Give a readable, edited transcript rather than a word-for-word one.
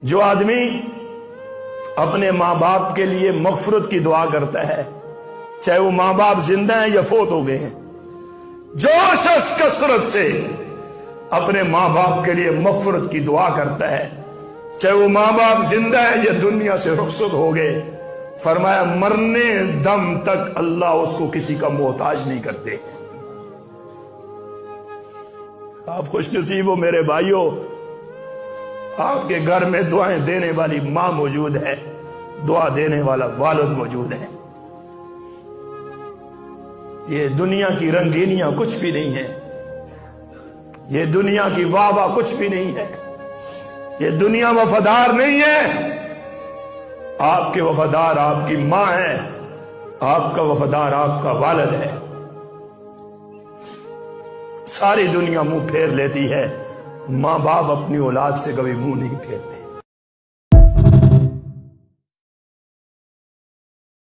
جو آدمی اپنے ماں باپ کے لیے مغفرت کی دعا کرتا ہے، چاہے وہ ماں باپ زندہ ہیں یا فوت ہو گئے ہیں، جو شخص کثرت سے اپنے ماں باپ کے لیے مغفرت کی دعا کرتا ہے، چاہے وہ ماں باپ زندہ ہے یا دنیا سے رخصت ہو گئے، فرمایا مرنے دم تک اللہ اس کو کسی کا محتاج نہیں کرتے۔ آپ خوش نصیب ہو میرے بھائیوں، آپ کے گھر میں دعائیں دینے والی ماں موجود ہے، دعا دینے والا والد موجود ہے۔ یہ دنیا کی رنگینیاں کچھ بھی نہیں ہے، یہ دنیا کی واہ واہ کچھ بھی نہیں ہے، یہ دنیا وفادار نہیں ہے۔ آپ کے وفادار آپ کی ماں ہے، آپ کا وفادار آپ کا والد ہے۔ ساری دنیا منہ پھیر لیتی ہے، ماں باپ اپنی اولاد سے کبھی منہ نہیں پھیرتے۔